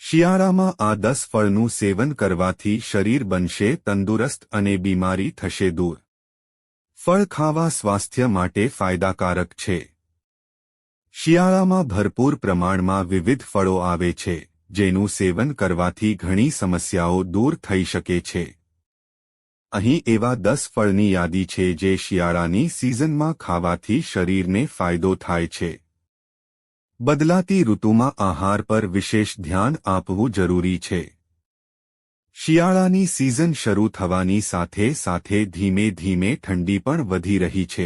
શિયાળામાં આ 10 ફળનું સેવન કરવાથી શરીર બનશે તંદુરસ્ત અને બીમારી થશે દૂર। ફળ ખાવા સ્વાસ્થ્ય માટે ફાયદાકારક છે। શિયાળામાં ભરપૂર પ્રમાણમાં વિવિધ ફળો આવે છે, જેનું સેવન કરવાથી ઘણી સમસ્યાઓ દૂર થઈ શકે છે। અહીં એવા 10 ફળની યાદી છે જે શિયાળાની સિઝનમાં ખાવાથી શરીરને ફાયદો થાય છે। બદલાતી ઋતુમાં આહાર પર વિશેષ ધ્યાન આપવું જરૂરી છે। શિયાળાની સિઝન શરૂ થવાની સાથે સાથે ધીમે ધીમે ઠંડી પણ વધી રહી છે।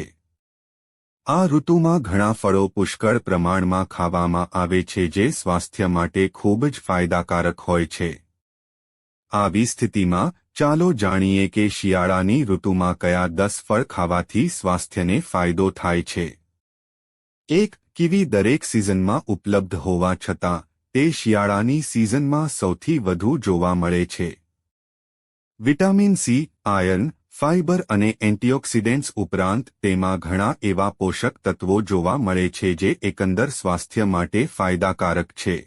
આ ઋતુમાં ઘણા ફળો પુષ્કળ પ્રમાણમાં ખાવામાં આવે છે જે સ્વાસ્થ્ય માટે ખૂબ જ ફાયદાકારક હોય છે। આવી સ્થિતિમાં ચાલો જાણીએ કે શિયાળાની ઋતુમાં કયા 10 ફળ ખાવાથી સ્વાસ્થ્યને ફાયદો થાય છે। 1. કીવી દરેક સિઝનમાં ઉપલબ્ધ હોવા છતાં તે શિયાળાની સિઝનમાં સૌથી વધુ જોવા મળે છે। વિટામિન સી, આયર્ન, ફાઇબર અને એન્ટીઓક્સિડન્ટ્સ ઉપરાંત તેમાં ઘણા એવા પોષક તત્વો જોવા મળે છે જે એકંદર સ્વાસ્થ્ય માટે ફાયદાકારક છે।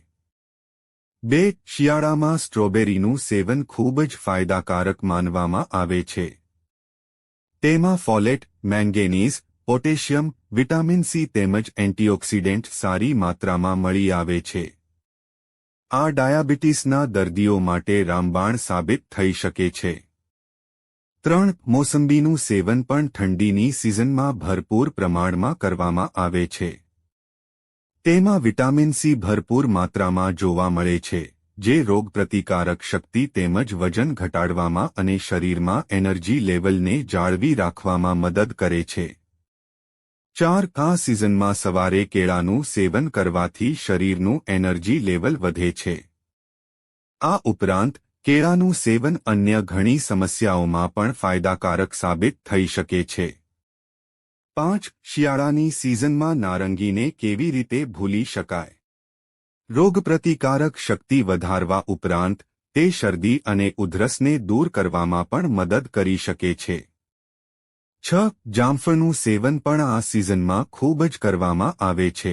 2. શિયાળામાં સ્ટ્રોબેરીનું સેવન ખૂબ જ ફાયદાકારક માનવામાં આવે છે। તેમાં folate, manganese, potassium, vitamin C તેમજ એન્ટીઓક્સિડન્ટ સારી માત્રામાં મળી આવે છે। આ ડાયાબિટીસના દર્દીઓ માટે રામબાણ સાબિત થઈ શકે છે। 3. મોસંબીનું સેવન પણ ઠંડીની સિઝનમાં ભરપૂર પ્રમાણમાં કરવામાં આવે છે। તેમાં વિટામિન સી ભરપૂર માત્રામાં જોવા મળે છે, જે રોગપ્રતિકારક શક્તિ તેમજ વજન ઘટાડવામાં અને શરીરમાં એનર્જી લેવલને જાળવી રાખવામાં મદદ કરે છે। 4. આ સિઝનમાં સવારે કેળાનું સેવન કરવાથી શરીરનું એનર્જી લેવલ વધે છે। આ ઉપરાંત કેળાનું સેવન અન્ય ઘણી સમસ્યાઓમાં પણ ફાયદાકારક સાબિત થઈ શકે છે। 5. શિયાળાની સિઝનમાં નારંગીને કેવી રીતે ભૂલી શકાય? રોગપ્રતિકારક શક્તિ વધારવા ઉપરાંત તે શરદી અને ઉધરસને દૂર કરવામાં પણ મદદ કરી શકે છે। 6. જામફળનું સેવન પણ આ સિઝનમાં ખૂબ જ કરવામાં આવે છે।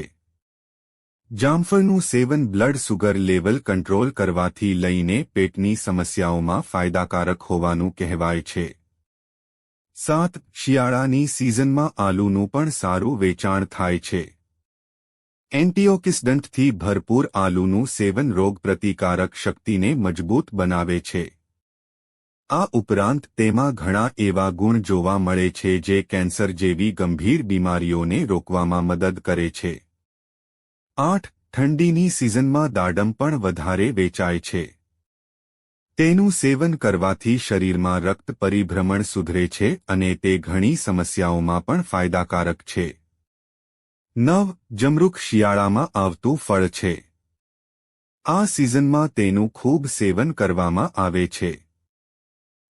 જામફળનું સેવન બ્લડ સુગર લેવલ કંટ્રોલ કરવાથી લઈને પેટની સમસ્યાઓમાં ફાયદાકારક હોવાનું કહેવાય છે। 7. શિયાળાની સિઝનમાં આલુનું પણ સારું વેચાણ થાય છે। એન્ટીઓક્સિડન્ટથી ભરપૂર આલુનું સેવન રોગપ્રતિકારક શક્તિને મજબૂત બનાવે છે। આ ઉપરાંત તેમાં ઘણા એવા ગુણ જોવા મળે છે જે કેન્સર જેવી ગંભીર બીમારીઓને રોકવામાં મદદ કરે છે। 8. ઠંડીની સિઝનમાં દાડમ પણ વધારે વેચાય છે। તેનું સેવન કરવાથી શરીરમાં રક્ત પરિભ્રમણ સુધરે છે અને તે ઘણી સમસ્યાઓમાં પણ ફાયદાકારક છે। 9. જમરૂખ શિયાળામાં આવતું ફળ છે। આ સિઝનમાં તેનું ખૂબ સેવન કરવામાં આવે છે।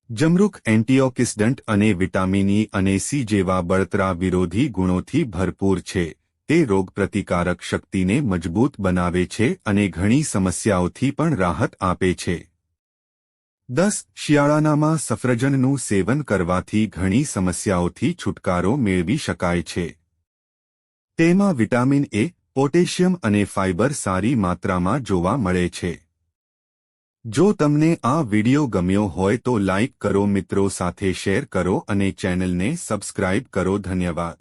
જમરૂખ એન્ટીઓક્સિડન્ટ અને વિટામિન ઈ અને સી જેવા બળતરા વિરોધી ગુણોથી ભરપૂર છે। તે રોગપ્રતિકારક શક્તિને મજબૂત બનાવે છે અને ઘણી સમસ્યાઓથી પણ રાહત આપે છે। 10. શિયાળાનામાં સફરજનનું સેવન કરવાથી ઘણી સમસ્યાઓથી છુટકારો મેળવી શકાય છે। તેમાં વિટામિન એ, પોટેશિયમ અને ફાઇબર સારી માત્રામાં જોવા મળે છે। જો તમને આ વિડિયો ગમ્યો હોય તો લાઇક કરો, મિત્રો સાથે શેર કરો અને ચેનલને સબસ્ક્રાઇબ કરો। ધન્યવાદ।